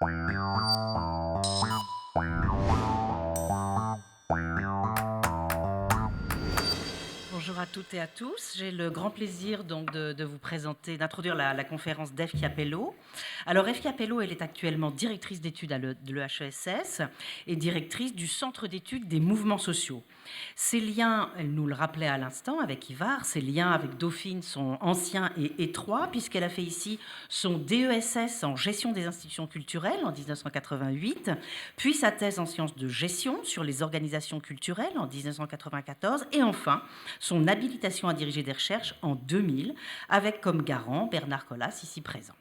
Bonjour à toutes et à tous. J'ai le grand plaisir donc de vous présenter, d'introduire la conférence d'Eve Chiapello. Alors Eve Chiapello, elle est actuellement directrice d'études de l'EHESS et directrice du Centre d'études des mouvements sociaux. Ses liens, elle nous le rappelait à l'instant avec Ivar, ses liens avec Dauphine sont anciens et étroits puisqu'elle a fait ici son DESS en gestion des institutions culturelles en 1988, puis sa thèse en sciences de gestion sur les organisations culturelles en 1994 et enfin son habilitation à diriger des recherches en 2000 avec comme garant Bernard Collas ici présent.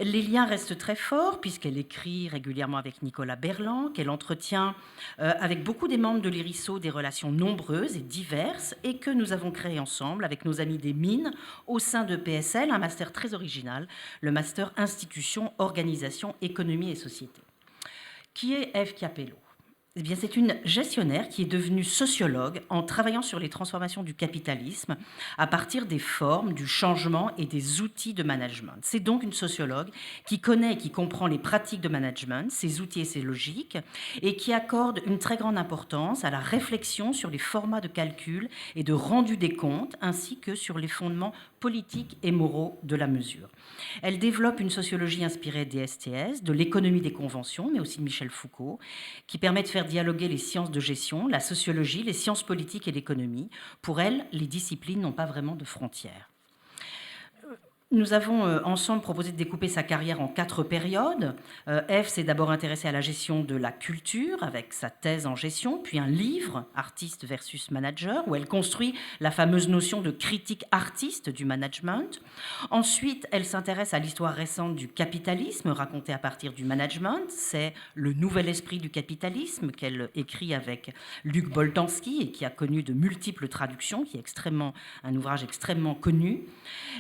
Les liens restent très forts puisqu'elle écrit régulièrement avec Nicolas Berland, qu'elle entretient avec beaucoup des membres de l'IRISO des relations nombreuses et diverses et que nous avons créé ensemble avec nos amis des mines au sein de PSL, un master très original, le master Institutions, Organisation, Économie et Société. Qui est Eve Chiapello ? Eh bien, c'est une gestionnaire qui est devenue sociologue en travaillant sur les transformations du capitalisme à partir des formes, du changement et des outils de management. C'est donc une sociologue qui connaît et qui comprend les pratiques de management, ses outils et ses logiques, et qui accorde une très grande importance à la réflexion sur les formats de calcul et de rendu des comptes, ainsi que sur les fondements politiques et moraux de la mesure. Elle développe une sociologie inspirée des STS, de l'économie des conventions, mais aussi de Michel Foucault, qui permet de faire dialoguer les sciences de gestion, la sociologie, les sciences politiques et l'économie. Pour elle, les disciplines n'ont pas vraiment de frontières. Nous avons ensemble proposé de découper sa carrière en 4 périodes. Eve s'est d'abord intéressée à la gestion de la culture avec sa thèse en gestion, puis un livre, Artiste versus Manager, où elle construit la fameuse notion de critique artiste du management. Ensuite, elle s'intéresse à l'histoire récente du capitalisme, racontée à partir du management. C'est Le nouvel esprit du capitalisme qu'elle écrit avec Luc Boltanski et qui a connu de multiples traductions, qui est un ouvrage extrêmement connu.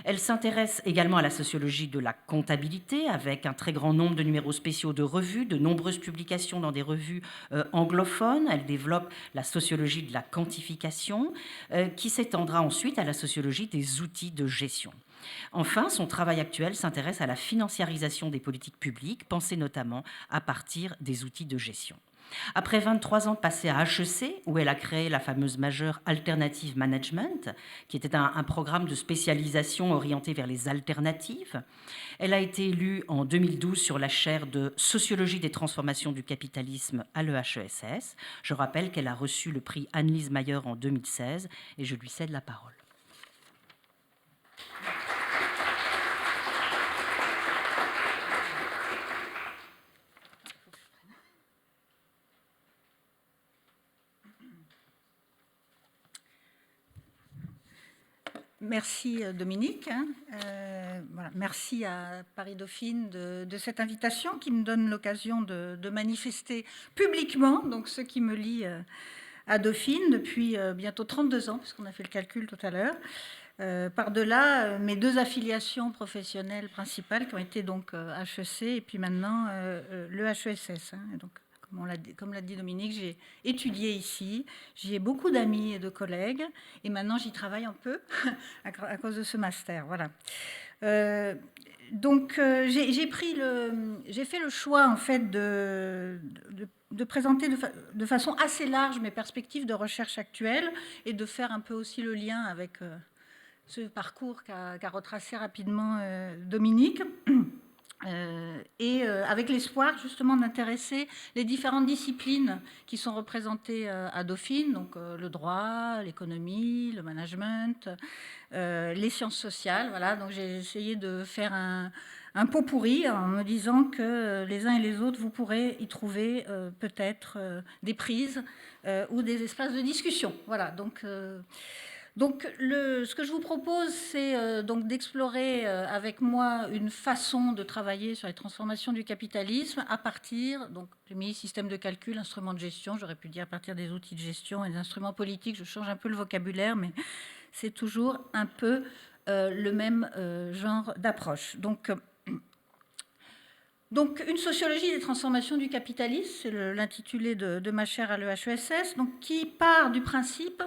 Elle s'intéresse également à la sociologie de la comptabilité, avec un très grand nombre de numéros spéciaux de revues, de nombreuses publications dans des revues anglophones. Elle développe la sociologie de la quantification, qui s'étendra ensuite à la sociologie des outils de gestion. Enfin, son travail actuel s'intéresse à la financiarisation des politiques publiques, pensées notamment à partir des outils de gestion. Après 23 ans passés à HEC, où elle a créé la fameuse majeure Alternative Management, qui était un programme de spécialisation orienté vers les alternatives, elle a été élue en 2012 sur la chaire de Sociologie des transformations du capitalisme à l'EHESS. Je rappelle qu'elle a reçu le prix Annelise Mayer en 2016 et je lui cède la parole. Merci Dominique. Voilà. Merci à Paris Dauphine de cette invitation qui me donne l'occasion de manifester publiquement, donc ce qui me lie à Dauphine depuis bientôt 32 ans, puisqu'on a fait le calcul tout à l'heure. Par-delà mes 2 affiliations professionnelles principales qui ont été donc HEC et puis maintenant le HESS. Donc, comme l'a dit Dominique, j'ai étudié ici, j'y ai beaucoup d'amis et de collègues, et maintenant j'y travaille un peu à cause de ce master. Voilà. Donc j'ai fait le choix en fait de présenter de façon assez large mes perspectives de recherche actuelles et de faire un peu aussi le lien avec ce parcours qu'a retracé rapidement Dominique. Avec l'espoir justement d'intéresser les différentes disciplines qui sont représentées à Dauphine, donc le droit, l'économie, le management, les sciences sociales. Voilà, donc j'ai essayé de faire un pot pourri en me disant que les uns et les autres, vous pourrez y trouver peut-être des prises ou des espaces de discussion. Voilà, donc ce que je vous propose, c'est donc d'explorer avec moi une façon de travailler sur les transformations du capitalisme à partir, donc j'ai mis système de calcul, instruments de gestion, j'aurais pu dire à partir des outils de gestion et des instruments politiques, je change un peu le vocabulaire, mais c'est toujours un peu le même genre d'approche. Donc, une sociologie des transformations du capitalisme, c'est l'intitulé de ma chaire à l'EHESS, donc qui part du principe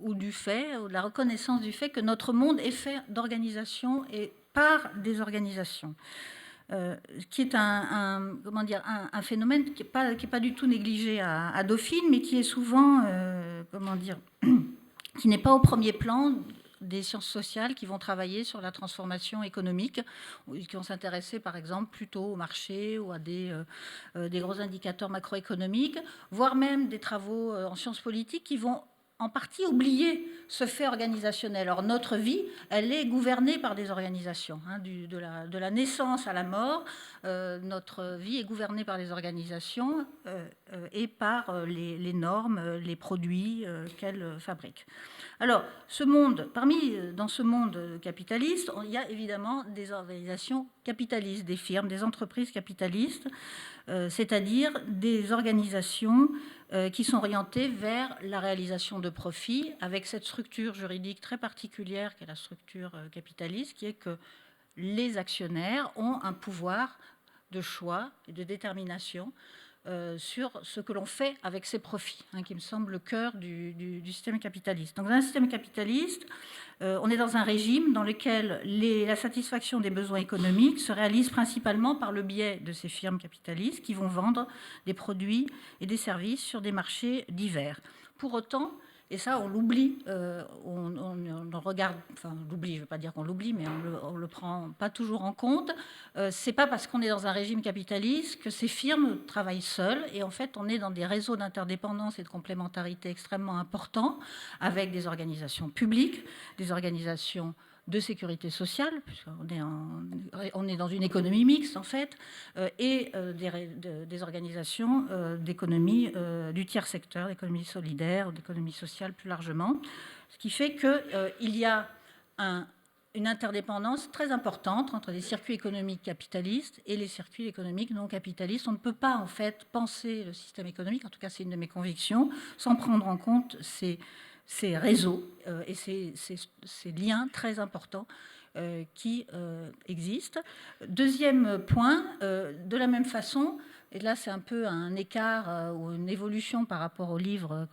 ou du fait, ou de la reconnaissance du fait que notre monde est fait d'organisations et par des organisations. qui est comment dire, un phénomène qui n'est pas du tout négligé à Dauphine, mais qui est souvent, comment dire, qui n'est pas au premier plan des sciences sociales qui vont travailler sur la transformation économique, qui vont s'intéresser par exemple plutôt au marché ou à des gros indicateurs macroéconomiques, voire même des travaux en sciences politiques qui vont en partie oublier ce fait organisationnel. Or, notre vie, elle est gouvernée par des organisations. Hein, de la naissance à la mort, notre vie est gouvernée par des organisations et par les normes, les produits qu'elles fabriquent. Alors, dans ce monde capitaliste, il y a évidemment des organisations capitalistes, des firmes, des entreprises capitalistes, c'est-à-dire des organisations qui sont orientées vers la réalisation de profits, avec cette structure juridique très particulière qu'est la structure capitaliste, qui est que les actionnaires ont un pouvoir de choix et de détermination sur ce que l'on fait avec ces profits, hein, qui me semble le cœur du système capitaliste. Donc, dans un système capitaliste, on est dans un régime dans lequel la satisfaction des besoins économiques se réalise principalement par le biais de ces firmes capitalistes qui vont vendre des produits et des services sur des marchés divers. Pour autant, et ça, on l'oublie, on regarde, enfin, on l'oublie, je ne veux pas dire qu'on l'oublie, mais on ne le prend pas toujours en compte. Ce n'est pas parce qu'on est dans un régime capitaliste que ces firmes travaillent seules. Et en fait, on est dans des réseaux d'interdépendance et de complémentarité extrêmement importants, avec des organisations publiques, des organisations de sécurité sociale, puisqu'on est dans une économie mixte en fait, et des organisations d'économie du tiers secteur, d'économie solidaire, d'économie sociale plus largement, ce qui fait qu'il y a une interdépendance très importante entre les circuits économiques capitalistes et les circuits économiques non capitalistes. On ne peut pas en fait penser le système économique, en tout cas c'est une de mes convictions, sans prendre en compte ces réseaux et ces liens très importants qui existent. Deuxième point, de la même façon, et là c'est un peu un écart ou une évolution par rapport au livre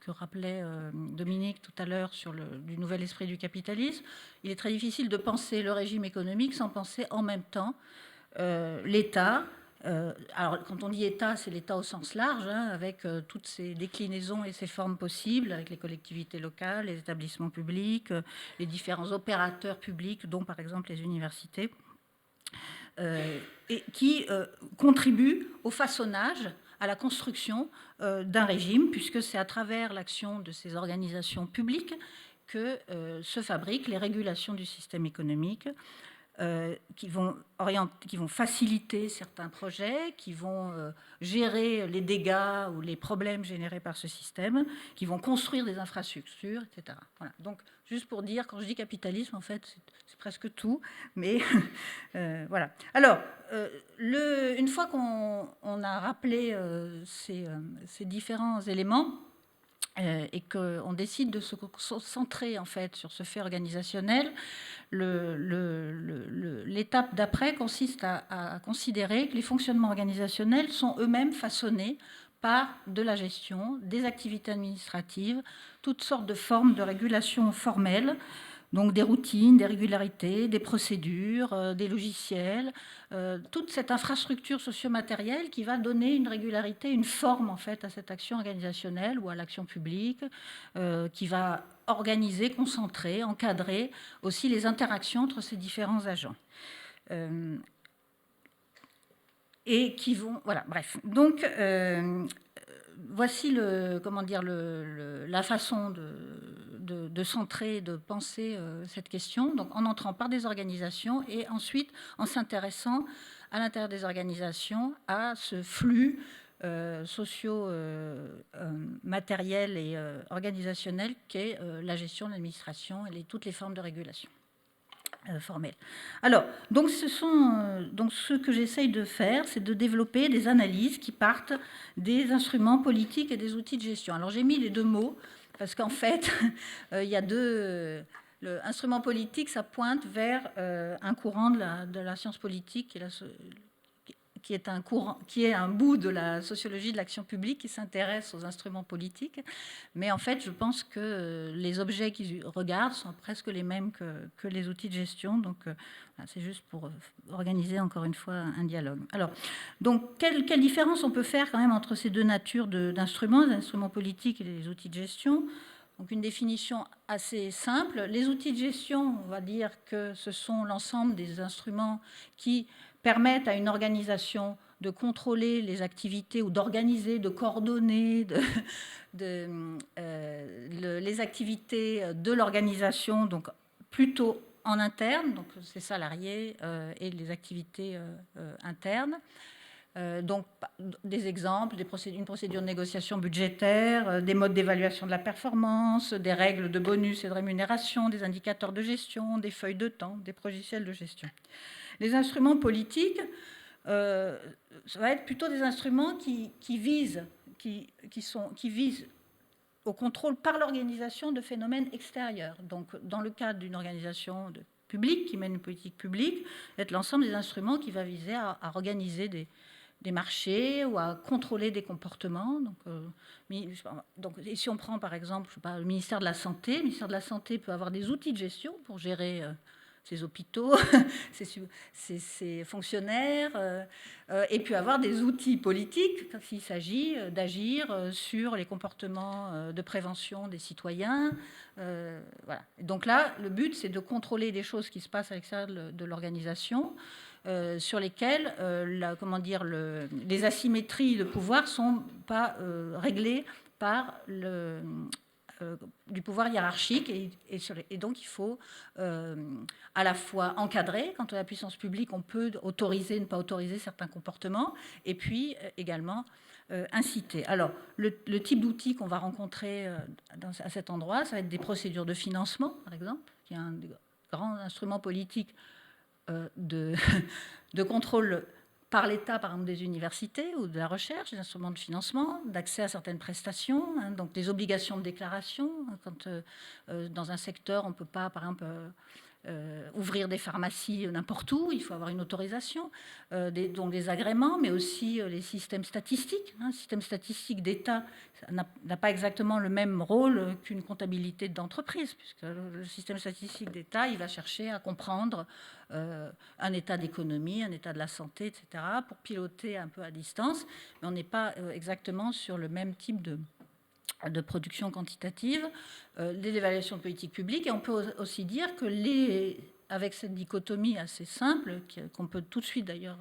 que rappelait Dominique tout à l'heure sur du nouvel esprit du capitalisme, il est très difficile de penser le régime économique sans penser en même temps l'État. Alors, quand on dit État, c'est l'État au sens large, hein, avec toutes ses déclinaisons et ses formes possibles, avec les collectivités locales, les établissements publics, les différents opérateurs publics, dont par exemple les universités, et qui contribuent au façonnage, à la construction d'un régime, puisque c'est à travers l'action de ces organisations publiques que se fabriquent les régulations du système économique, qui vont faciliter certains projets, qui vont gérer les dégâts ou les problèmes générés par ce système, qui vont construire des infrastructures, etc. Voilà. Donc, juste pour dire, quand je dis capitalisme, en fait, c'est presque tout, mais voilà. Alors, une fois qu'on a rappelé ces différents éléments, et qu'on décide de se concentrer en fait sur ce fait organisationnel, l'étape d'après consiste à considérer que les fonctionnements organisationnels sont eux-mêmes façonnés par de la gestion, des activités administratives, toutes sortes de formes de régulation formelle, donc des routines, des régularités, des procédures, des logiciels, toute cette infrastructure socio-matérielle qui va donner une régularité, une forme en fait à cette action organisationnelle ou à l'action publique, qui va organiser, concentrer, encadrer aussi les interactions entre ces différents agents. Et qui vont... Voilà, bref. Donc, voici la façon de centrer, de penser cette question, donc en entrant par des organisations et ensuite en s'intéressant à l'intérieur des organisations à ce flux socio-matériel et organisationnel qu'est la gestion, l'administration et toutes les formes de régulation formelle. Alors, donc ce que j'essaye de faire, c'est de développer des analyses qui partent des instruments politiques et des outils de gestion. Alors, j'ai mis les deux mots, parce qu'en fait, il y a l'instrument politique, ça pointe vers un courant de la science politique qui est un bout de la sociologie de l'action publique qui s'intéresse aux instruments politiques. Mais en fait, je pense que les objets qu'ils regardent sont presque les mêmes que les outils de gestion. Donc, c'est juste pour organiser encore une fois un dialogue. Alors, donc, quelle différence on peut faire quand même entre ces deux natures d'instruments, les instruments politiques et les outils de gestion? Donc, une définition assez simple. Les outils de gestion, on va dire que ce sont l'ensemble des instruments qui permettent à une organisation de contrôler les activités ou d'organiser, de coordonner les activités de l'organisation, donc plutôt en interne, donc c'est salariés et les activités internes. Donc, des exemples, une procédure de négociation budgétaire, des modes d'évaluation de la performance, des règles de bonus et de rémunération, des indicateurs de gestion, des feuilles de temps, des logiciels de gestion. Les instruments politiques, ça va être plutôt des instruments qui visent au contrôle par l'organisation de phénomènes extérieurs. Donc, dans le cadre d'une organisation publique qui mène une politique publique, être l'ensemble des instruments qui va viser à organiser des marchés ou à contrôler des comportements. Donc, et si on prend par exemple, je sais pas, le ministère de la Santé, le ministère de la Santé peut avoir des outils de gestion pour gérer ses hôpitaux, ses fonctionnaires, et puis avoir des outils politiques quand il s'agit d'agir sur les comportements de prévention des citoyens. Voilà. Donc là, le but, c'est de contrôler des choses qui se passent à l'extérieur de l'organisation, sur lesquelles les asymétries de pouvoir ne sont pas réglées par du pouvoir hiérarchique et donc il faut à la fois encadrer. Quand on a la puissance publique, on peut autoriser, ne pas autoriser certains comportements, et puis également inciter. Alors, le type d'outils qu'on va rencontrer à cet endroit, ça va être des procédures de financement, par exemple, qui est un des grands instruments politiques de contrôle par l'État, par exemple, des universités ou de la recherche, des instruments de financement, d'accès à certaines prestations, donc des obligations de déclaration. Quand dans un secteur, on ne peut pas, par exemple, ouvrir des pharmacies n'importe où, il faut avoir une autorisation, donc des agréments, mais aussi les systèmes statistiques. Le système statistique d'État n'a pas exactement le même rôle qu'une comptabilité d'entreprise, puisque le système statistique d'État, il va chercher à comprendre un état d'économie, un état de la santé, etc., pour piloter un peu à distance, mais on n'est pas exactement sur le même type de production quantitative, l'évaluation de politique publique. Et on peut aussi dire que avec cette dichotomie assez simple, qu'on peut tout de suite d'ailleurs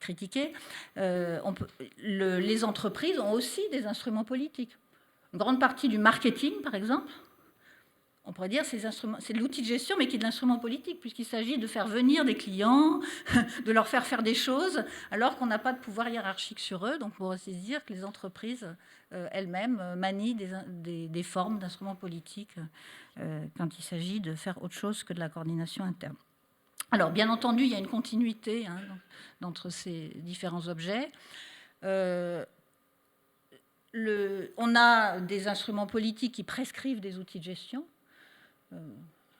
critiquer, les entreprises ont aussi des instruments politiques. Une grande partie du marketing, par exemple, on pourrait dire c'est de l'outil de gestion, mais qui est de l'instrument politique, puisqu'il s'agit de faire venir des clients, de leur faire des choses, alors qu'on n'a pas de pouvoir hiérarchique sur eux. Donc, on pourrait aussi se dire que les entreprises elles-mêmes manient des formes d'instruments politiques quand il s'agit de faire autre chose que de la coordination interne. Alors, bien entendu, il y a une continuité entre ces différents objets. On a des instruments politiques qui prescrivent des outils de gestion.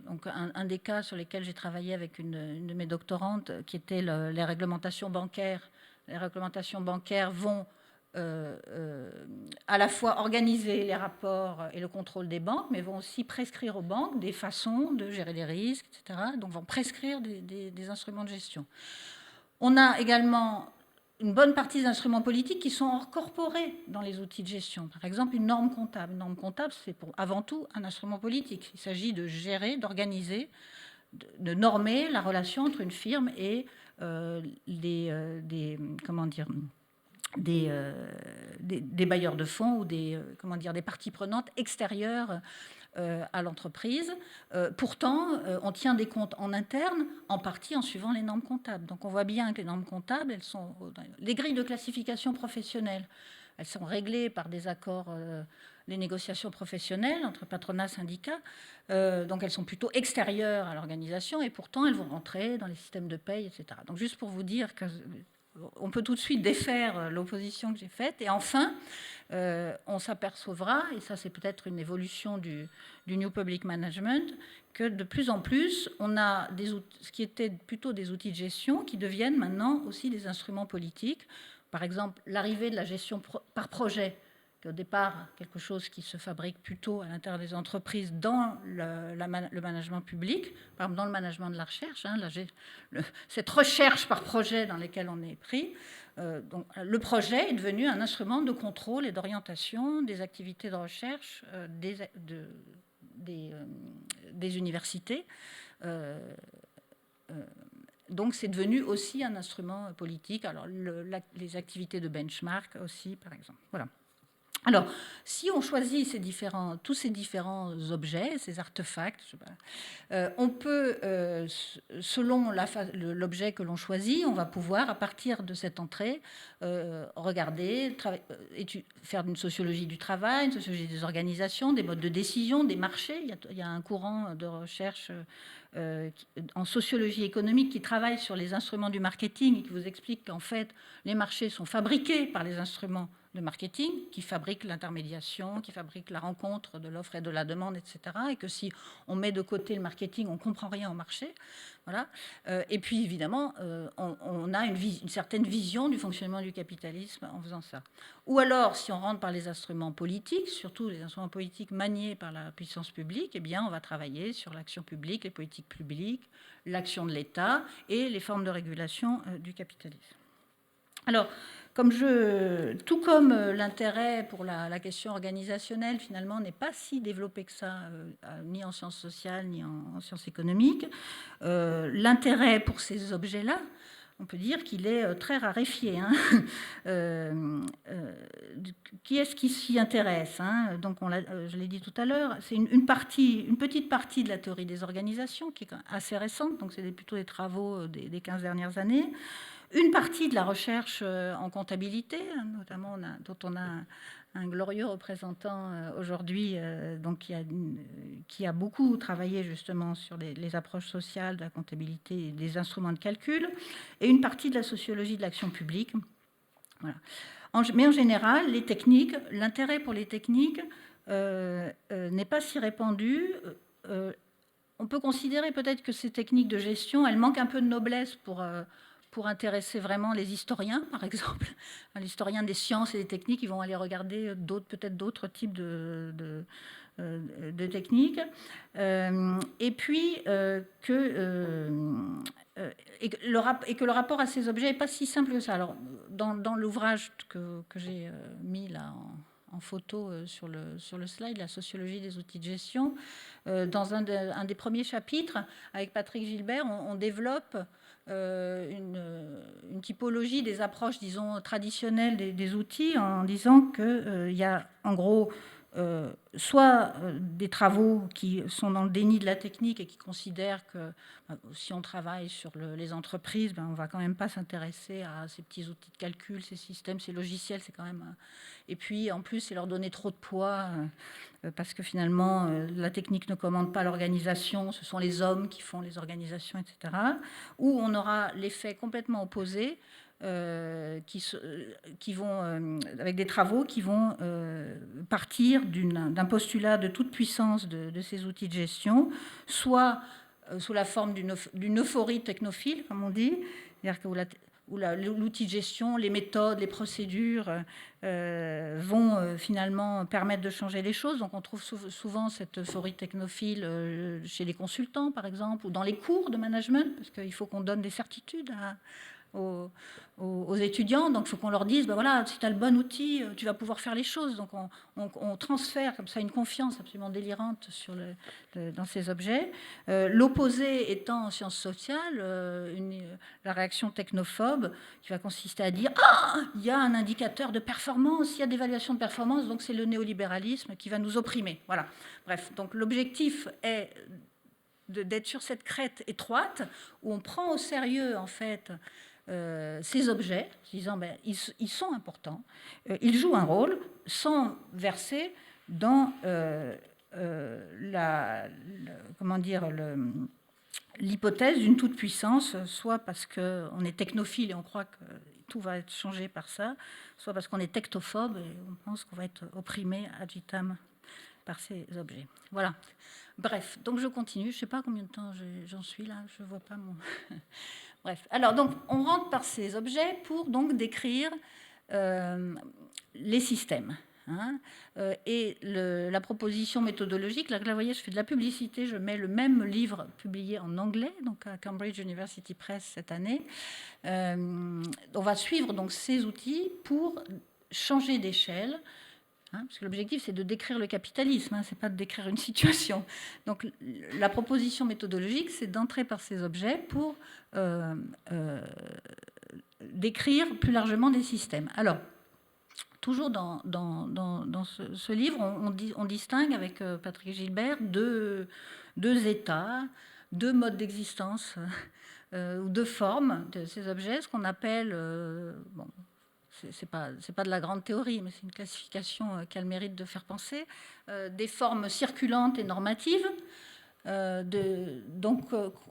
Donc un des cas sur lesquels j'ai travaillé avec une de mes doctorantes, qui était les réglementations bancaires. Les réglementations bancaires vont à la fois organiser les rapports et le contrôle des banques, mais vont aussi prescrire aux banques des façons de gérer les risques, etc. Donc vont prescrire des instruments de gestion. On a également une bonne partie des instruments politiques qui sont incorporés dans les outils de gestion. Par exemple, une norme comptable. Une norme comptable, c'est avant tout un instrument politique. Il s'agit de gérer, d'organiser, de normer la relation entre une firme et des bailleurs de fonds ou des parties prenantes extérieures à l'entreprise. Pourtant, on tient des comptes en interne, en partie en suivant les normes comptables. Donc on voit bien que les normes comptables, elles sont les grilles de classification professionnelle. Elles sont réglées par des accords, les négociations professionnelles entre patronat et syndicats. Donc elles sont plutôt extérieures à l'organisation et pourtant elles vont rentrer dans les systèmes de paye, etc. Donc juste pour vous dire que on peut tout de suite défaire l'opposition que j'ai faite. Et enfin, on s'apercevra, et ça c'est peut-être une évolution du New Public Management, que de plus en plus, on a ce qui était plutôt des outils de gestion qui deviennent maintenant aussi des instruments politiques. Par exemple, l'arrivée de la gestion par projet, qui est au départ quelque chose qui se fabrique plutôt à l'intérieur des entreprises dans le management public, par exemple dans le management de la recherche, cette recherche par projet dans laquelle on est pris. Donc, le projet est devenu un instrument de contrôle et d'orientation des activités de recherche des universités. Donc c'est devenu aussi un instrument politique. Alors les activités de benchmark aussi, par exemple. Voilà. Alors, si on choisit tous ces différents objets, ces artefacts, on peut, selon l'objet que l'on choisit, on va pouvoir, à partir de cette entrée, regarder, faire une sociologie du travail, une sociologie des organisations, des modes de décision, des marchés. Il y a un courant de recherche en sociologie économique qui travaille sur les instruments du marketing et qui vous explique qu'en fait, les marchés sont fabriqués par les instruments de marketing, qui fabriquent l'intermédiation, qui fabriquent la rencontre de l'offre et de la demande, etc. Et que si on met de côté le marketing, on ne comprend rien au marché. Voilà. Et puis, évidemment, on a une certaine vision du fonctionnement du capitalisme en faisant ça. Ou alors, si on rentre par les instruments politiques, surtout les instruments politiques maniés par la puissance publique, eh bien, on va travailler sur l'action publique, les politiques publiques, l'action de l'État et les formes de régulation du capitalisme. Alors, tout comme l'intérêt pour la question organisationnelle, finalement, n'est pas si développé que ça, ni en sciences sociales, ni en sciences économiques, l'intérêt pour ces objets-là, on peut dire qu'il est très raréfié. Hein. Qui est-ce qui s'y intéresse, hein? Donc, je l'ai dit tout à l'heure, c'est une petite partie de la théorie des organisations qui est assez récente, donc c'est plutôt des travaux des 15 dernières années. Une partie de la recherche en comptabilité, notamment dont on a un glorieux représentant aujourd'hui, donc qui a beaucoup travaillé justement sur les approches sociales de la comptabilité et des instruments de calcul, et une partie de la sociologie de l'action publique. Voilà. Mais en général, l'intérêt pour les techniques n'est pas si répandu. On peut considérer peut-être que ces techniques de gestion, elles manquent un peu de noblesse pour intéresser vraiment les historiens, par exemple. Les historiens des sciences et des techniques, ils vont aller regarder peut-être d'autres types de techniques. Et puis que le rapport à ces objets n'est pas si simple que ça. Alors, dans l'ouvrage que j'ai mis là en photo sur le slide, la sociologie des outils de gestion, dans un des premiers chapitres, avec Patrick Gilbert, on développe une typologie des approches, disons, traditionnelles des outils, en disant qu'il y a en gros soit des travaux qui sont dans le déni de la technique et qui considèrent que si on travaille sur les entreprises, on ne va quand même pas s'intéresser à ces petits outils de calcul, ces systèmes, ces logiciels, c'est quand même... Et puis en plus, c'est leur donner trop de poids parce que finalement, la technique ne commande pas l'organisation, ce sont les hommes qui font les organisations, etc. Ou on aura l'effet complètement opposé, qui vont, avec des travaux qui vont partir d'un postulat de toute puissance de ces outils de gestion, soit sous la forme d'une euphorie technophile, comme on dit, c'est-à-dire que où l'outil de gestion, les méthodes, les procédures vont finalement permettre de changer les choses. Donc on trouve souvent cette euphorie technophile chez les consultants, par exemple, ou dans les cours de management, parce qu'il faut qu'on donne des certitudes aux étudiants. Donc il faut qu'on leur dise, voilà, si tu as le bon outil, tu vas pouvoir faire les choses. Donc on transfère comme ça une confiance absolument délirante dans ces objets. L'opposé étant en sciences sociales, la réaction technophobe qui va consister à dire, il y a un indicateur de performance, il y a d'évaluation de performance, donc c'est le néolibéralisme qui va nous opprimer. Voilà. Bref, donc l'objectif est d'être sur cette crête étroite où on prend au sérieux en fait ces objets, disant ils sont importants, ils jouent un rôle, sans verser dans l'hypothèse d'une toute-puissance, soit parce qu'on est technophile et on croit que tout va être changé par ça, soit parce qu'on est technophobe et on pense qu'on va être opprimé ad vitam par ces objets. Voilà. Bref, donc je continue. Je ne sais pas combien de temps j'en suis là. Je ne vois pas mon... Bref. Alors, donc, on rentre par ces objets pour donc décrire les systèmes. Hein, et la proposition méthodologique, là, vous voyez, je fais de la publicité, je mets le même livre publié en anglais, donc à Cambridge University Press cette année. On va suivre donc ces outils pour changer d'échelle, hein, parce que l'objectif c'est de décrire le capitalisme, hein, c'est pas de décrire une situation. Donc la proposition méthodologique, c'est d'entrer par ces objets pour décrire plus largement des systèmes. Alors, toujours dans ce livre, on distingue avec Patrick Gilbert deux états, deux modes d'existence ou deux formes de ces objets, ce qu'on appelle, bon, c'est pas de la grande théorie, mais c'est une classification qui a le mérite de faire penser, des formes circulantes et normatives,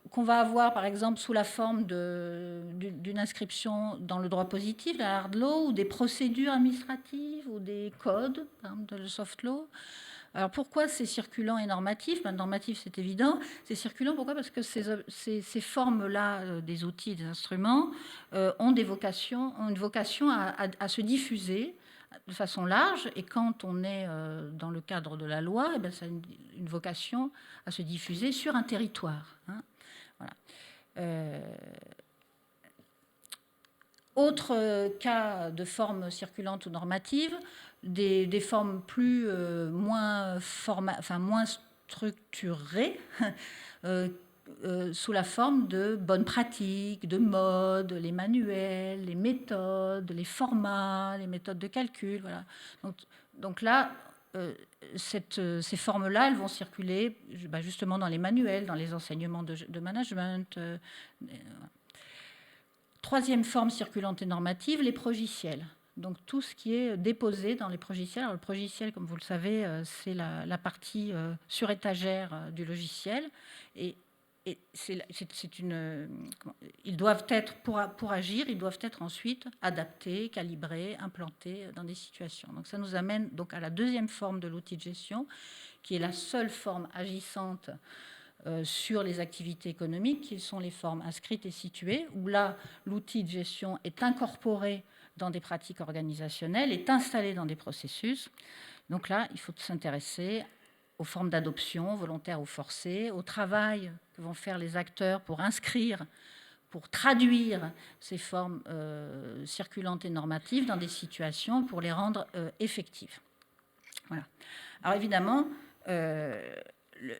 qu'on va avoir par exemple sous la forme d'une inscription dans le droit positif, la hard law, ou des procédures administratives, ou des codes, par exemple, de le soft law. Alors pourquoi c'est circulant et normatif? Normatif, c'est évident. C'est circulant, pourquoi? Parce que ces formes-là, des outils, des instruments, ont une vocation à se diffuser de façon large, et quand on est dans le cadre de la loi, eh bien, ça a une vocation à se diffuser sur un territoire. Hein. Voilà. Autre cas de forme circulante ou normative, des formes moins structurées, sous la forme de bonnes pratiques, de modes, les manuels, les méthodes, les formats, les méthodes de calcul. Voilà. Donc là, ces formes-là, elles vont circuler justement dans les manuels, dans les enseignements de management. Troisième forme circulante et normative, les progiciels. Donc tout ce qui est déposé dans les progiciels. Alors, le progiciel, comme vous le savez, c'est la partie sur étagère du logiciel. Et ils doivent être, pour agir, ils doivent être ensuite adaptés, calibrés, implantés dans des situations. Donc ça nous amène donc à la deuxième forme de l'outil de gestion, qui est la seule forme agissante sur les activités économiques, qui sont les formes inscrites et situées, où là, l'outil de gestion est incorporé dans des pratiques organisationnelles, est installé dans des processus. Donc là, il faut s'intéresser aux formes d'adoption, volontaires ou forcées, au travail que vont faire les acteurs pour inscrire, pour traduire ces formes circulantes et normatives dans des situations, pour les rendre effectives. Voilà. Alors évidemment,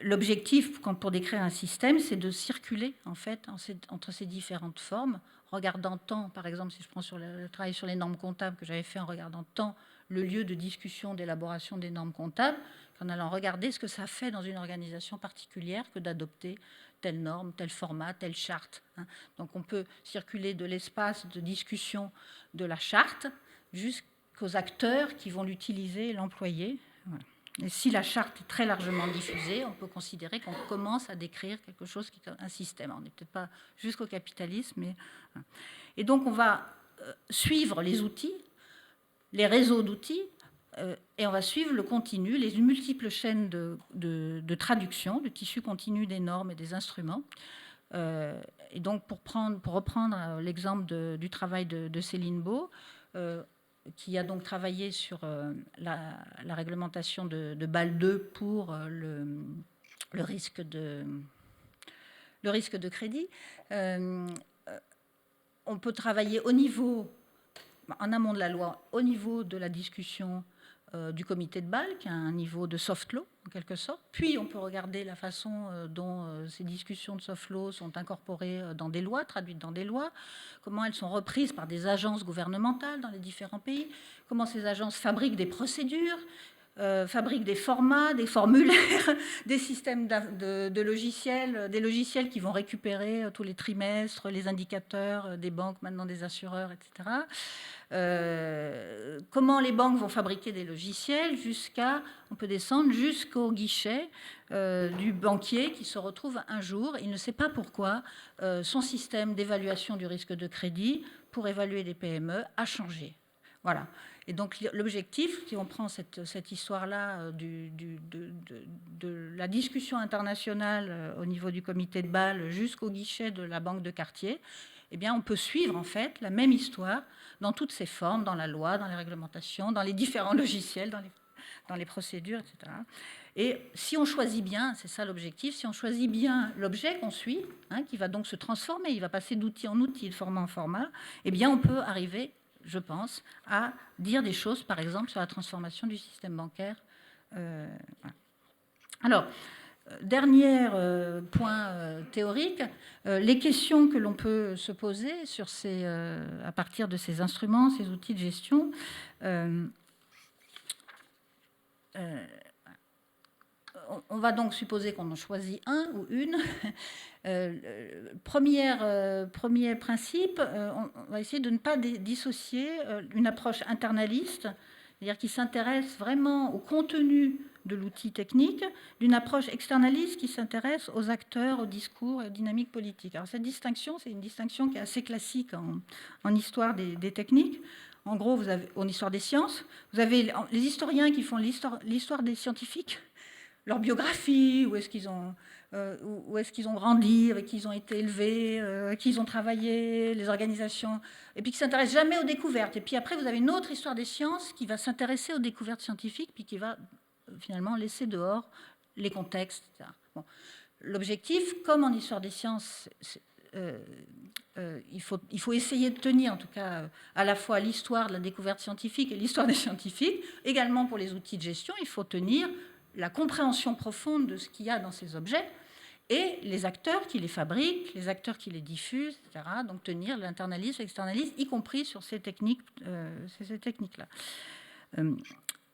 l'objectif pour décrire un système, c'est de circuler en fait entre ces différentes formes, regardant tant, par exemple, si je prends sur le travail sur les normes comptables que j'avais fait en regardant tant le lieu de discussion, d'élaboration des normes comptables, qu'en allant regarder ce que ça fait dans une organisation particulière que d'adopter telle norme, tel format, telle charte. Donc on peut circuler de l'espace de discussion de la charte jusqu'aux acteurs qui vont l'utiliser et l'employer. Voilà. Et si la charte est très largement diffusée, on peut considérer qu'on commence à décrire quelque chose qui est un système. On n'est peut-être pas jusqu'au capitalisme, mais... Et donc on va suivre les outils, les réseaux d'outils, et on va suivre le continu, les multiples chaînes de traduction, de tissu continu des normes et des instruments. Et donc pour reprendre l'exemple du travail de Céline Beau, qui a donc travaillé sur la réglementation de Bâle 2 pour le risque de crédit. On peut travailler au niveau, en amont de la loi, au niveau de la discussion du comité de Bâle, qui a un niveau de soft law, en quelque sorte. Puis, on peut regarder la façon dont ces discussions de soft law sont incorporées dans des lois, traduites dans des lois, comment elles sont reprises par des agences gouvernementales dans les différents pays, comment ces agences fabriquent des procédures, fabriquent des formats, des formulaires, des systèmes de logiciels, des logiciels qui vont récupérer tous les trimestres les indicateurs des banques, maintenant des assureurs, etc. Comment les banques vont fabriquer des logiciels on peut descendre jusqu'au guichet du banquier qui se retrouve un jour, il ne sait pas pourquoi, son système d'évaluation du risque de crédit pour évaluer les PME a changé. Voilà. Et donc l'objectif, si on prend cette histoire-là de la discussion internationale au niveau du comité de Bâle jusqu'au guichet de la banque de quartier, eh bien, on peut suivre en fait la même histoire dans toutes ses formes, dans la loi, dans les réglementations, dans les différents logiciels, dans les procédures, etc. Et si on choisit bien, c'est ça l'objectif, si on choisit bien l'objet qu'on suit, qui va donc se transformer, il va passer d'outil en outil, de format en format, eh bien, on peut arriver, je pense, à dire des choses, par exemple, sur la transformation du système bancaire. Voilà. Alors, dernier point théorique, les questions que l'on peut se poser à partir de ces instruments, ces outils de gestion. On va donc supposer qu'on en choisit un ou une. Premier principe, on va essayer de ne pas dissocier une approche internaliste, c'est-à-dire qui s'intéresse vraiment au contenu de l'outil technique, d'une approche externaliste qui s'intéresse aux acteurs, aux discours et aux dynamiques politiques. Alors cette distinction, c'est une distinction qui est assez classique en histoire des techniques. En gros, vous avez, en histoire des sciences, vous avez les historiens qui font l'histoire des scientifiques, leur biographie, où est-ce qu'ils ont grandi, avec qui ils ont été élevés, avec qui ils ont travaillé, les organisations, et puis qui ne s'intéressent jamais aux découvertes. Et puis après, vous avez une autre histoire des sciences qui va s'intéresser aux découvertes scientifiques, puis qui va finalement laisser dehors les contextes, etc. Bon. L'objectif, comme en histoire des sciences, il faut essayer de tenir, en tout cas, à la fois l'histoire de la découverte scientifique et l'histoire des scientifiques. Également pour les outils de gestion, il faut tenir la compréhension profonde de ce qu'il y a dans ces objets et les acteurs qui les fabriquent, les acteurs qui les diffusent, etc. Donc tenir l'internalisme, l'externalisme, y compris sur ces techniques-là.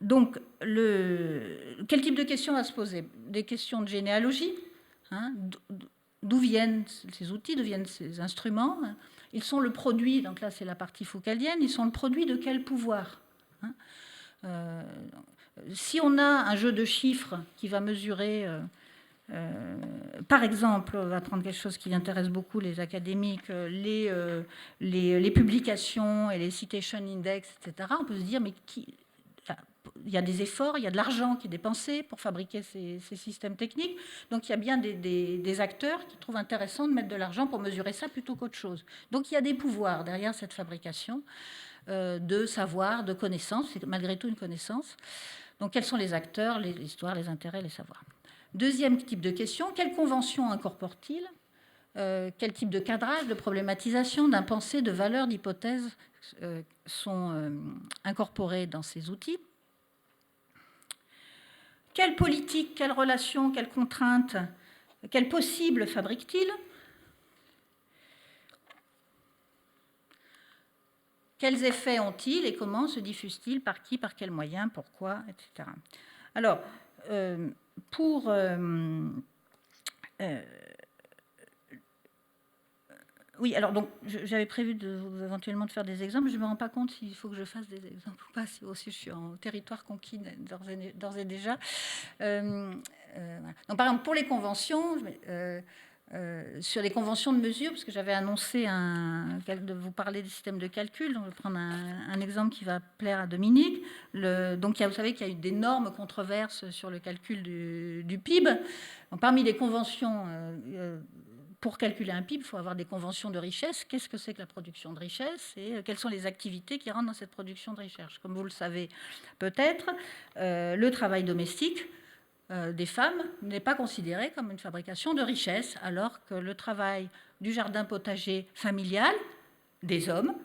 Donc, quel type de questions va se poser? Des questions de généalogie, d'où viennent ces outils, d'où viennent ces instruments? Ils sont le produit, donc là c'est la partie foucaldienne, ils sont le produit de quel pouvoir? Si on a un jeu de chiffres qui va mesurer, par exemple, on va prendre quelque chose qui intéresse beaucoup les académiques, les publications et les citation index, etc., on peut se dire, mais il y a des efforts, il y a de l'argent qui est dépensé pour fabriquer ces systèmes techniques, donc il y a bien des acteurs qui trouvent intéressant de mettre de l'argent pour mesurer ça plutôt qu'autre chose. Donc il y a des pouvoirs derrière cette fabrication de savoir, de connaissances, c'est malgré tout une connaissance. Donc, quels sont les acteurs, les histoires, les intérêts, les savoirs? Deuxième type de question, quelles conventions incorporent-ils? Quel type de cadrage, de problématisation, d'impensé, de valeurs, d'hypothèses sont incorporés dans ces outils? Quelles politiques, quelles relations, quelles contraintes, quels possibles fabriquent-ils? Quels effets ont-ils et comment se diffusent-ils? Par qui, par quels moyens, pourquoi, etc. Alors, oui, alors donc j'avais prévu éventuellement de faire des exemples. Je ne me rends pas compte s'il faut que je fasse des exemples ou pas, si aussi je suis en territoire conquis d'ores et déjà. Voilà. Donc, par exemple, pour les conventions, sur les conventions de mesure, parce que j'avais annoncé de vous parler des systèmes de calcul, donc je vais prendre un exemple qui va plaire à Dominique. Donc, vous savez qu'il y a eu d'énormes controverses sur le calcul du PIB. Donc, parmi les conventions, pour calculer un PIB, il faut avoir des conventions de richesse. Qu'est-ce que c'est que la production de richesse et quelles sont les activités qui rentrent dans cette production de richesse? Comme vous le savez peut-être, le travail domestique des femmes n'est pas considéré comme une fabrication de richesse, alors que le travail du jardin potager familial des hommes,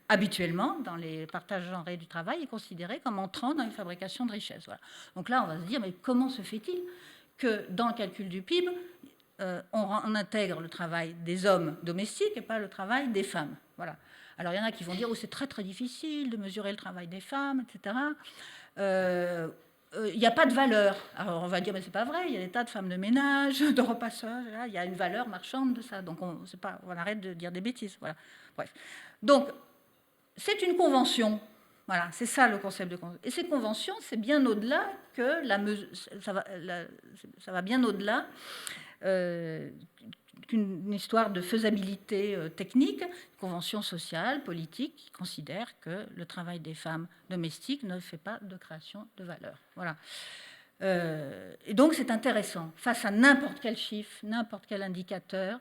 habituellement, dans les partages genrés du travail, est considéré comme entrant dans une fabrication de richesse. Voilà. Donc là, on va se dire, mais comment se fait-il que dans le calcul du PIB, on intègre le travail des hommes domestiques et pas le travail des femmes? Voilà. Alors, il y en a qui vont dire, oh, c'est très, très difficile de mesurer le travail des femmes, etc. Il n'y a pas de valeur. Alors on va dire, mais c'est pas vrai, il y a des tas de femmes de ménage, de repasseurs, il y a une valeur marchande de ça. Donc on arrête de dire des bêtises. Voilà. Bref. Donc, c'est une convention. Voilà, c'est ça le concept de convention. Et ces conventions, c'est bien au-delà que ça va bien au-delà qu'une histoire de faisabilité technique, convention sociale, politique, qui considère que le travail des femmes domestiques ne fait pas de création de valeur. Voilà. Et donc c'est intéressant. Face à n'importe quel chiffre, n'importe quel indicateur,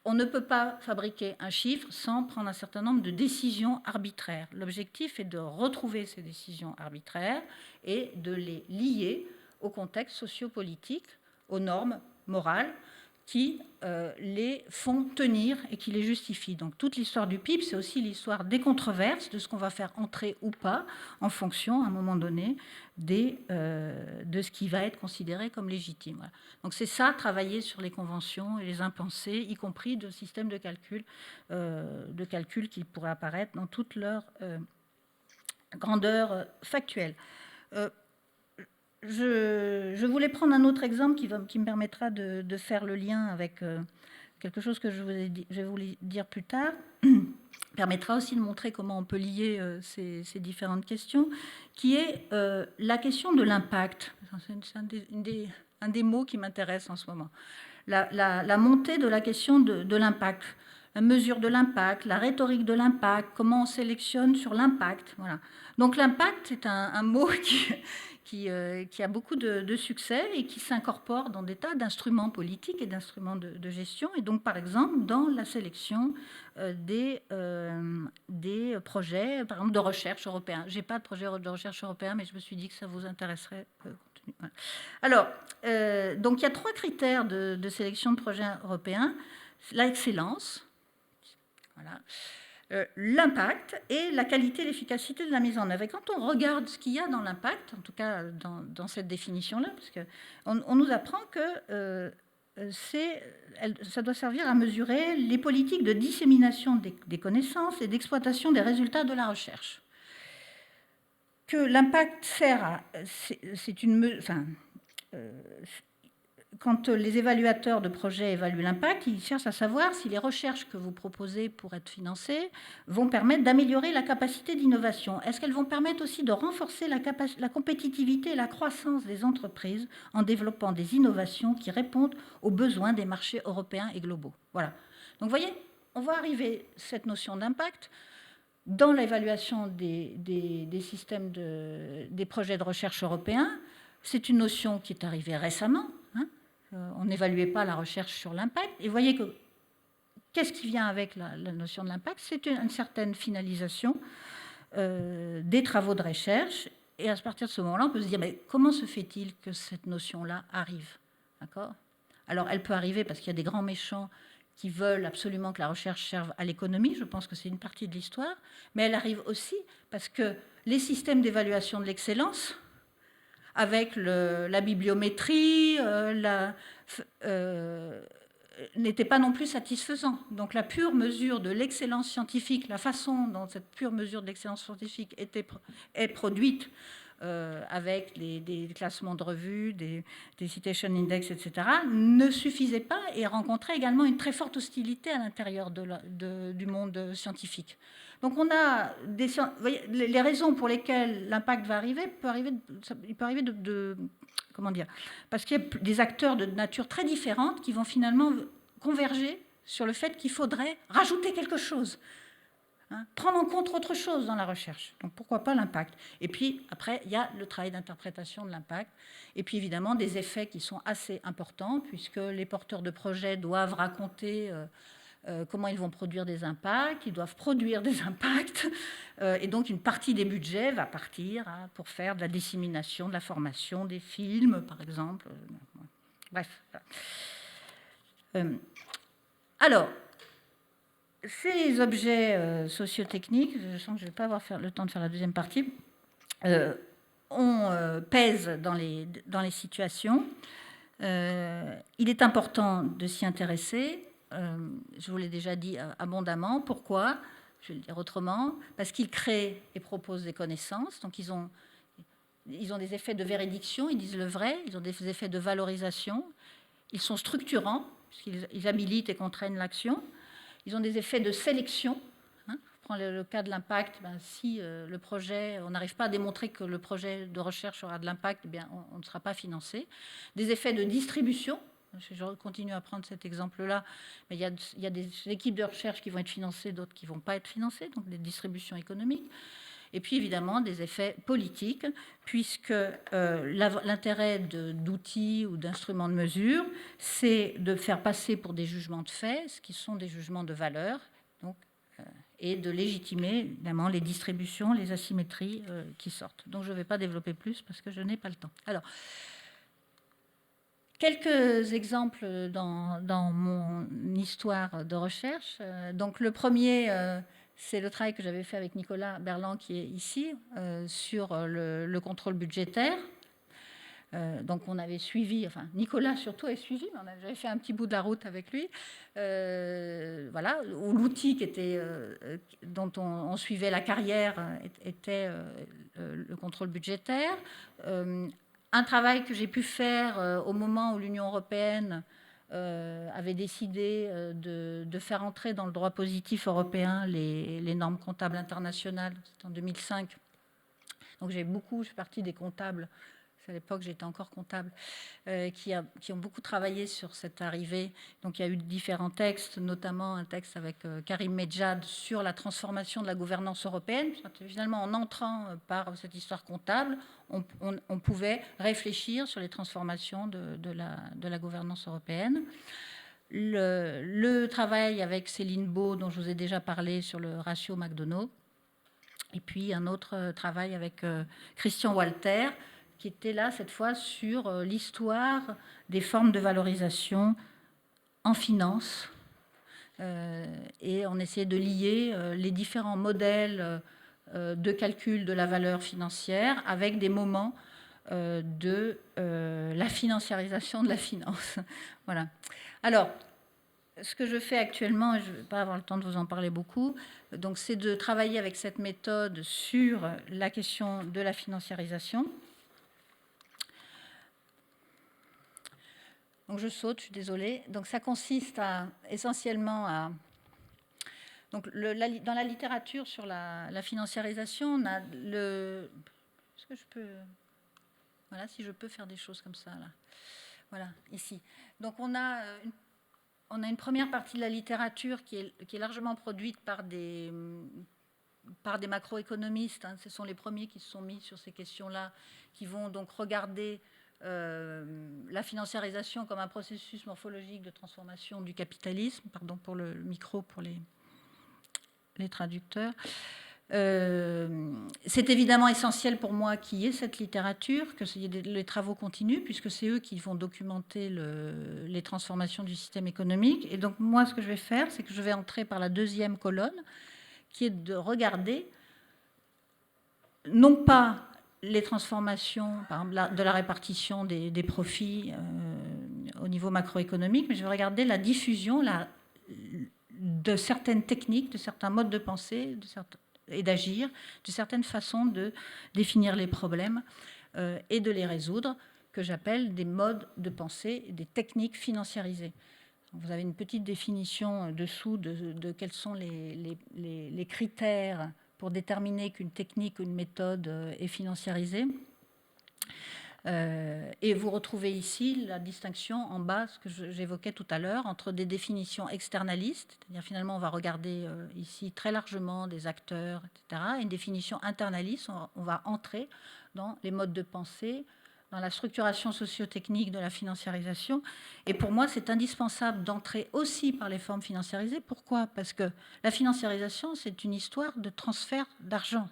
on ne peut pas fabriquer un chiffre sans prendre un certain nombre de décisions arbitraires. L'objectif est de retrouver ces décisions arbitraires et de les lier au contexte sociopolitique, aux normes morales qui les font tenir et qui les justifient. Donc toute l'histoire du PIB, c'est aussi l'histoire des controverses, de ce qu'on va faire entrer ou pas, en fonction, à un moment donné, de ce qui va être considéré comme légitime. Voilà. Donc c'est ça, travailler sur les conventions et les impensés, y compris de systèmes de calcul qui pourraient apparaître dans toute leur grandeur factuelle. Je voulais prendre un autre exemple qui me permettra de faire le lien avec quelque chose que je vais vous dire plus tard, permettra aussi de montrer comment on peut lier ces différentes questions, qui est la question de l'impact. C'est un des mots qui m'intéresse en ce moment. La montée de la question de l'impact, la mesure de l'impact, la rhétorique de l'impact, comment on sélectionne sur l'impact. Voilà. Donc l'impact, c'est un mot qui a beaucoup de succès et qui s'incorpore dans des tas d'instruments politiques et d'instruments de gestion. Et donc, par exemple, dans la sélection des projets, par exemple, de recherche européens. Je n'ai pas de projet de recherche européen, mais je me suis dit que ça vous intéresserait. Voilà. Alors, donc il y a 3 critères de sélection de projets européens. L'excellence, voilà, l'impact et la qualité et l'efficacité de la mise en œuvre. Et quand on regarde ce qu'il y a dans l'impact, en tout cas dans cette définition-là, parce qu'on nous apprend que ça doit servir à mesurer les politiques de dissémination des connaissances et d'exploitation des résultats de la recherche. Que l'impact sert à... quand les évaluateurs de projets évaluent l'impact, ils cherchent à savoir si les recherches que vous proposez pour être financées vont permettre d'améliorer la capacité d'innovation. Est-ce qu'elles vont permettre aussi de renforcer la compétitivité et la croissance des entreprises en développant des innovations qui répondent aux besoins des marchés européens et globaux? Voilà. Donc vous voyez, on va arriver à cette notion d'impact dans l'évaluation des systèmes des projets de recherche européens. C'est une notion qui est arrivée récemment. On n'évaluait pas la recherche sur l'impact. Et vous voyez que qu'est-ce qui vient avec la notion de l'impact? C'est une certaine finalisation des travaux de recherche. Et à partir de ce moment-là, on peut se dire, mais comment se fait-il que cette notion-là arrive? D'accord? Alors, elle peut arriver parce qu'il y a des grands méchants qui veulent absolument que la recherche serve à l'économie. Je pense que c'est une partie de l'histoire. Mais elle arrive aussi parce que les systèmes d'évaluation de l'excellence, avec la bibliométrie, n'était pas non plus satisfaisant. Donc la pure mesure de l'excellence scientifique, la façon dont cette pure mesure de l'excellence scientifique est produite avec des classements de revues, des citation index, etc., ne suffisait pas et rencontrait également une très forte hostilité à l'intérieur du monde scientifique. Donc on a les raisons pour lesquelles l'impact va arriver, il peut arriver comment dire, parce qu'il y a des acteurs de nature très différente qui vont finalement converger sur le fait qu'il faudrait rajouter quelque chose, prendre en compte autre chose dans la recherche. Donc pourquoi pas l'impact? Et puis après, il y a le travail d'interprétation de l'impact, et puis évidemment des effets qui sont assez importants, puisque les porteurs de projets doivent raconter comment ils vont produire des impacts, ils doivent produire des impacts, et donc une partie des budgets va partir pour faire de la dissémination, de la formation, des films, par exemple. Bref. Alors, ces objets sociotechniques, je sens que je ne vais pas avoir le temps de faire la deuxième partie, pèsent dans les situations. Il est important de s'y intéresser. Je vous l'ai déjà dit abondamment. Pourquoi? Je vais le dire autrement. Parce qu'ils créent et proposent des connaissances. Donc ils ont des effets de véridiction, ils disent le vrai. Ils ont des effets de valorisation. Ils sont structurants, puisqu'ils habilitent et contraignent l'action. Ils ont des effets de sélection. Je prends le cas de l'impact. Si le projet, on n'arrive pas à démontrer que le projet de recherche aura de l'impact, on ne sera pas financé. Des effets de distribution. Je continue à prendre cet exemple-là, mais il y a des équipes de recherche qui vont être financées, d'autres qui ne vont pas être financées, donc des distributions économiques. Et puis évidemment des effets politiques, puisque l'intérêt d'outils ou d'instruments de mesure, c'est de faire passer pour des jugements de fait, ce qui sont des jugements de valeur, donc, et de légitimer évidemment les distributions, les asymétries qui sortent. Donc je ne vais pas développer plus parce que je n'ai pas le temps. Alors, quelques exemples dans mon histoire de recherche. Donc le premier, c'est le travail que j'avais fait avec Nicolas Berland, qui est ici, sur le contrôle budgétaire. Donc on avait suivi, enfin Nicolas surtout a suivi, mais j'avais fait un petit bout de la route avec lui. Voilà, où l'outil dont on suivait la carrière était le contrôle budgétaire. Un travail que j'ai pu faire au moment où l'Union européenne avait décidé de faire entrer dans le droit positif européen les normes comptables internationales. C'était en 2005. Donc je suis partie des comptables. À l'époque, j'étais encore comptable, qui ont beaucoup travaillé sur cette arrivée. Donc, il y a eu différents textes, notamment un texte avec Karim Medjad sur la transformation de la gouvernance européenne. Finalement, en entrant par cette histoire comptable, on pouvait réfléchir sur les transformations de la gouvernance européenne. Le travail avec Céline Beau, dont je vous ai déjà parlé, sur le ratio McDonough. Et puis, un autre travail avec Christian Walter, qui était là, cette fois, sur l'histoire des formes de valorisation en finance. Et on essayait de lier les différents modèles de calcul de la valeur financière avec des moments de la financiarisation de la finance. Voilà. Alors, ce que je fais actuellement, et je ne vais pas avoir le temps de vous en parler beaucoup, donc c'est de travailler avec cette méthode sur la question de la financiarisation. Donc je saute, je suis désolée. Donc ça consiste essentiellement à... Donc dans la littérature sur la financiarisation, on a le... Est-ce que je peux... Voilà, si je peux faire des choses comme ça, là. Voilà, ici. Donc on a une première partie de la littérature qui est largement produite par des macroéconomistes. Hein. Ce sont les premiers qui se sont mis sur ces questions-là, qui vont donc regarder la financiarisation comme un processus morphologique de transformation du capitalisme. Pardon pour le micro, pour les traducteurs. C'est évidemment essentiel pour moi qu'il y ait cette littérature, que les travaux continuent, puisque c'est eux qui vont documenter les transformations du système économique. Et donc moi, ce que je vais faire, c'est que je vais entrer par la deuxième colonne, qui est de regarder non pas les transformations, par exemple, de la répartition des profits au niveau macroéconomique, mais je vais regarder la diffusion de certaines techniques, de certains modes de pensée et d'agir, de certaines façons de définir les problèmes et de les résoudre, que j'appelle des modes de pensée, des techniques financiarisées. Vous avez une petite définition dessous de quels sont les critères pour déterminer qu'une technique ou une méthode est financiarisée. Et vous retrouvez ici la distinction en bas, ce que j'évoquais tout à l'heure, entre des définitions externalistes, c'est-à-dire finalement on va regarder ici très largement des acteurs, etc., et une définition internaliste, on va entrer dans les modes de pensée, dans la structuration socio-technique de la financiarisation. Et pour moi, c'est indispensable d'entrer aussi par les formes financiarisées. Pourquoi ? Parce que la financiarisation, c'est une histoire de transfert d'argent,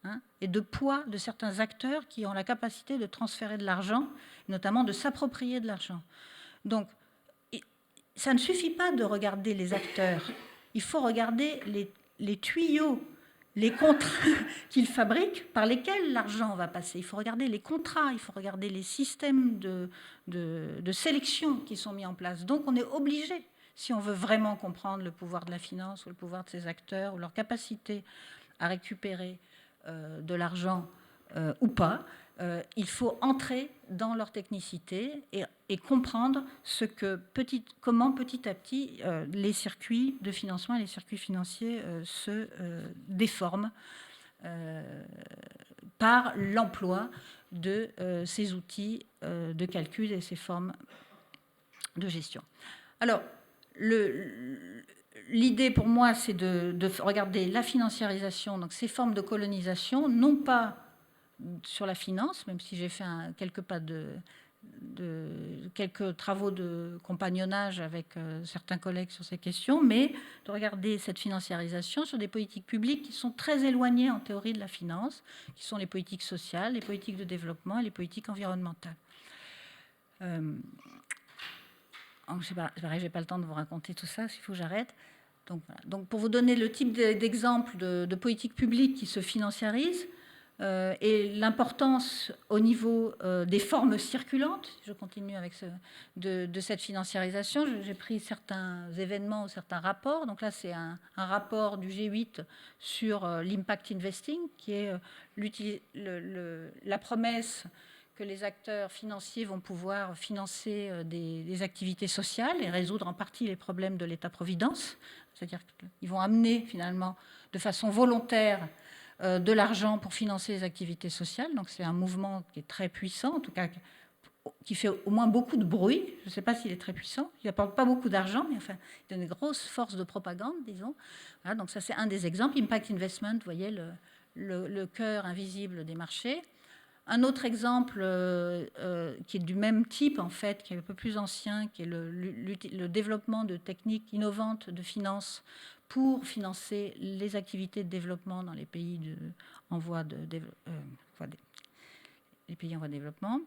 hein, et de poids de certains acteurs qui ont la capacité de transférer de l'argent, notamment de s'approprier de l'argent. Donc, ça ne suffit pas de regarder les acteurs. Il faut regarder les tuyaux, les contrats qu'ils fabriquent, par lesquels l'argent va passer. Il faut regarder les contrats, il faut regarder les systèmes de sélection qui sont mis en place. Donc on est obligé, si on veut vraiment comprendre le pouvoir de la finance ou le pouvoir de ces acteurs ou leur capacité à récupérer de l'argent ou pas, il faut entrer dans leur technicité et comprendre comment petit à petit les circuits de financement et les circuits financiers se déforment par l'emploi de ces outils de calcul et ces formes gestion. Alors, l'idée pour moi, c'est de regarder la financiarisation, donc ces formes de colonisation, non pas sur la finance, même si j'ai fait quelques travaux de compagnonnage avec certains collègues sur ces questions, mais de regarder cette financiarisation sur des politiques publiques qui sont très éloignées en théorie de la finance, qui sont les politiques sociales, les politiques de développement et les politiques environnementales. C'est pareil, je n'ai pas le temps de vous raconter tout ça, s'il faut que j'arrête. Donc, voilà. Donc, pour vous donner le type d'exemple de politique publique qui se financiarise, et l'importance au niveau des formes circulantes, je continue avec de cette financiarisation, j'ai pris certains événements ou certains rapports. Donc là, c'est un rapport du G8 sur l'impact investing, qui est la promesse que les acteurs financiers vont pouvoir financer des activités sociales et résoudre en partie les problèmes de l'État-providence. C'est-à-dire qu'ils vont amener finalement de façon volontaire de l'argent pour financer les activités sociales. Donc c'est un mouvement qui est très puissant, en tout cas qui fait au moins beaucoup de bruit. Je ne sais pas s'il est très puissant. Il n'apporte pas beaucoup d'argent, mais enfin, il a une grosse force de propagande, disons. Voilà, donc ça, c'est un des exemples. Impact Investment, vous voyez, le cœur invisible des marchés. Un autre exemple qui est du même type, en fait, qui est un peu plus ancien, qui est le développement de techniques innovantes de finance pour financer les activités de développement dans les pays en voie de développement.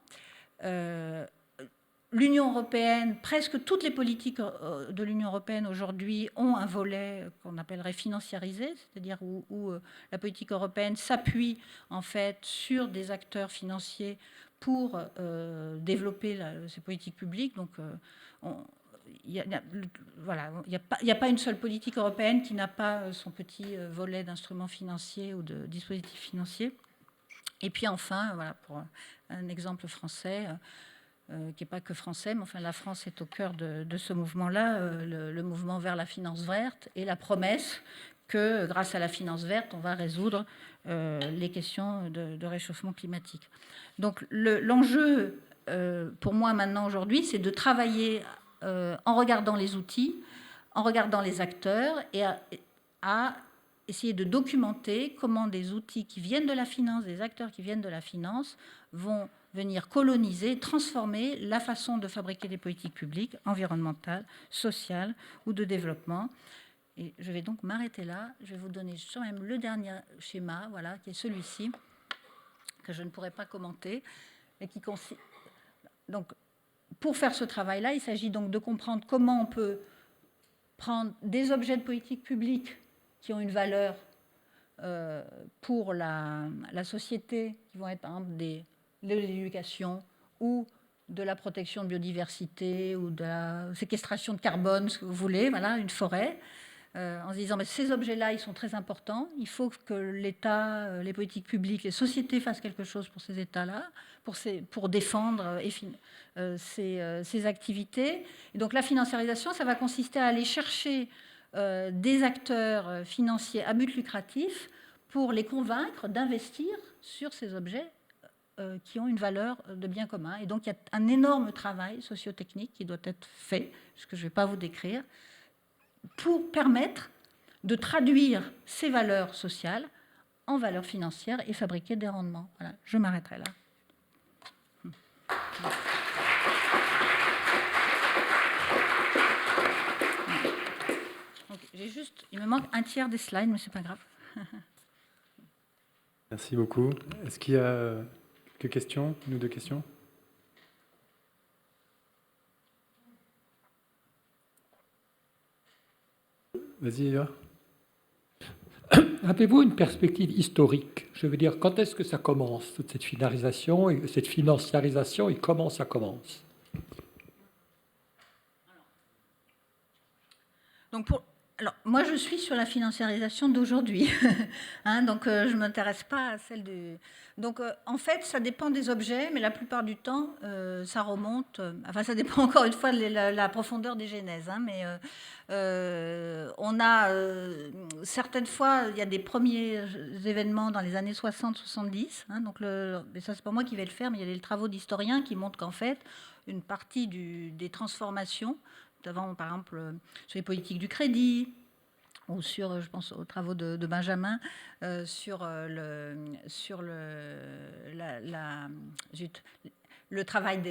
L'Union européenne, presque toutes les politiques de l'Union européenne aujourd'hui ont un volet qu'on appellerait financiarisé, c'est-à-dire où la politique européenne s'appuie en fait sur des acteurs financiers pour développer ces politiques publiques. Donc, il n'y a pas une seule politique européenne qui n'a pas son petit volet d'instruments financiers ou de dispositifs financiers. Et puis enfin, voilà, pour un exemple français, qui n'est pas que français, mais enfin la France est au cœur de ce mouvement-là, le mouvement vers la finance verte et la promesse que grâce à la finance verte, on va résoudre les questions de réchauffement climatique. Donc l'enjeu pour moi maintenant aujourd'hui, c'est de travailler en regardant les outils, en regardant les acteurs et à essayer de documenter comment des outils qui viennent de la finance, des acteurs qui viennent de la finance vont venir coloniser, transformer la façon de fabriquer des politiques publiques, environnementales, sociales ou de développement. Et je vais donc m'arrêter là. Je vais vous donner quand même le dernier schéma, voilà, qui est celui-ci, que je ne pourrai pas commenter, mais qui consiste... Donc, pour faire ce travail-là, il s'agit donc de comprendre comment on peut prendre des objets de politique publique qui ont une valeur pour la société, qui vont être par exemple de l'éducation ou de la protection de biodiversité ou de la séquestration de carbone, ce que vous voulez, voilà, une forêt, en se disant mais ces objets-là, ils sont très importants, il faut que l'État, les politiques publiques, les sociétés fassent quelque chose pour ces États-là, pour défendre ces activités. Et donc la financiarisation, ça va consister à aller chercher des acteurs financiers à but lucratif pour les convaincre d'investir sur ces objets qui ont une valeur de bien commun. Et donc il y a un énorme travail sociotechnique qui doit être fait, ce que je ne vais pas vous décrire, pour permettre de traduire ces valeurs sociales en valeurs financières et fabriquer des rendements. Voilà, je m'arrêterai là. Il me manque un tiers des slides, mais c'est pas grave. Merci beaucoup. Est-ce qu'il y a quelques questions, une ou deux questions? Vas-y, Eva. Avez-vous une perspective historique? Je veux dire, quand est-ce que ça commence, toute cette financiarisation, et comment ça commence? Donc Alors, moi, je suis sur la financiarisation d'aujourd'hui. Hein, donc, je ne m'intéresse pas à celle du... Donc, en fait, ça dépend des objets, mais la plupart du temps, ça remonte... enfin, ça dépend encore une fois de la profondeur des genèses. Hein, mais on a... certaines fois, il y a des premiers événements dans les années 60-70. Hein, donc, mais ça, c'est pas moi qui vais le faire, mais il y a des travaux d'historiens qui montrent qu'en fait, une partie des transformations, notamment, par exemple, sur les politiques du crédit, ou sur, je pense aux travaux de Benjamin, sur le travail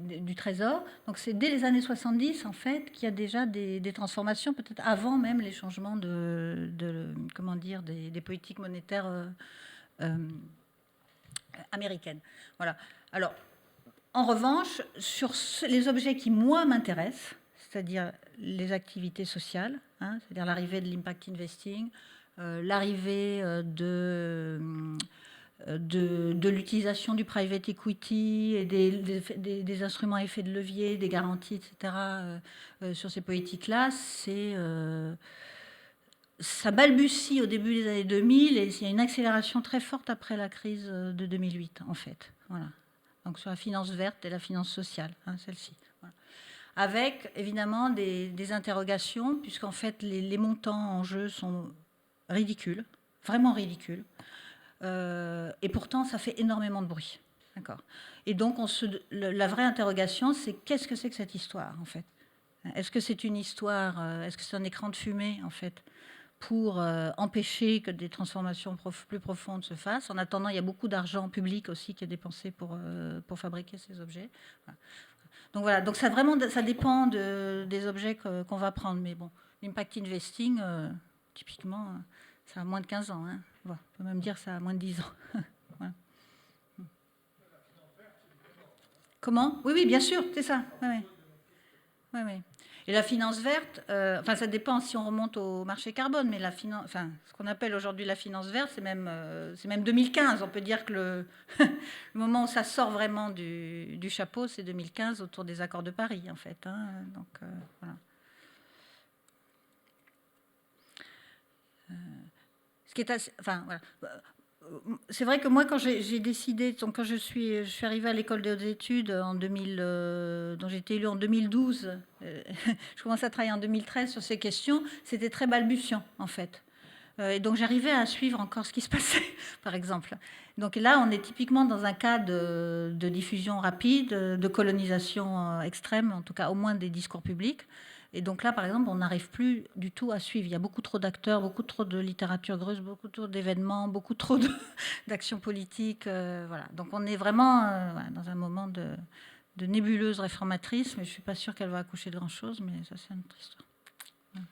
du Trésor. Donc c'est dès les années 70, en fait, qu'il y a déjà des transformations, peut-être avant même les changements comment dire, des politiques monétaires américaines. Voilà. Alors, en revanche, sur les objets qui, moi, m'intéressent, c'est-à-dire les activités sociales, hein, c'est-à-dire l'arrivée de l'impact investing, l'arrivée de l'utilisation du private equity et des instruments à effet de levier, des garanties, etc., sur ces politiques-là, ça balbutie au début des années 2000 et il y a une accélération très forte après la crise de 2008, en fait. Voilà. Donc sur la finance verte et la finance sociale, hein, celle-ci. Voilà. Avec évidemment des interrogations, puisqu'en fait les montants en jeu sont ridicules, vraiment ridicules, et pourtant ça fait énormément de bruit. D'accord. Et donc la vraie interrogation, c'est qu'est-ce que c'est que cette histoire, en fait? Est-ce que c'est une histoire, est-ce que c'est un écran de fumée, en fait, pour empêcher que des transformations plus profondes se fassent. En attendant, il y a beaucoup d'argent public aussi qui est dépensé pour fabriquer ces objets. Voilà. Donc voilà, donc ça dépend des objets qu'on va prendre. Mais bon, l'impact investing, typiquement, ça a moins de 15 ans. Hein. Voilà, on peut même dire que ça a moins de 10 ans. Voilà. Comment? Oui, bien sûr, c'est ça. Oui. Et la finance verte, enfin ça dépend si on remonte au marché carbone, mais ce qu'on appelle aujourd'hui la finance verte, c'est même 2015. On peut dire que le moment où ça sort vraiment du chapeau, c'est 2015 autour des accords de Paris, en fait. Hein, donc voilà. Ce qui est assez, enfin voilà. C'est vrai que moi, quand j'ai décidé, donc quand je suis arrivée à l'école des hautes études en 2000, dont j'ai été élue en 2012, je commençais à travailler en 2013 sur ces questions, c'était très balbutiant, en fait. Et donc j'arrivais à suivre encore ce qui se passait, par exemple. Donc là, on est typiquement dans un cas de diffusion rapide, de colonisation extrême, en tout cas au moins des discours publics. Et donc là, par exemple, on n'arrive plus du tout à suivre. Il y a beaucoup trop d'acteurs, beaucoup trop de littérature grosse, beaucoup trop d'événements, beaucoup trop d'actions politiques. Voilà. Donc on est vraiment dans un moment de nébuleuse réformatrice, mais je ne suis pas sûre qu'elle va accoucher de grand-chose, mais ça, c'est une autre histoire. Voilà.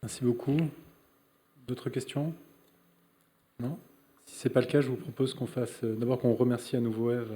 Merci beaucoup. D'autres questions? Non? Si ce n'est pas le cas, je vous propose qu'on fasse d'abord qu'on remercie à nouveau Ève.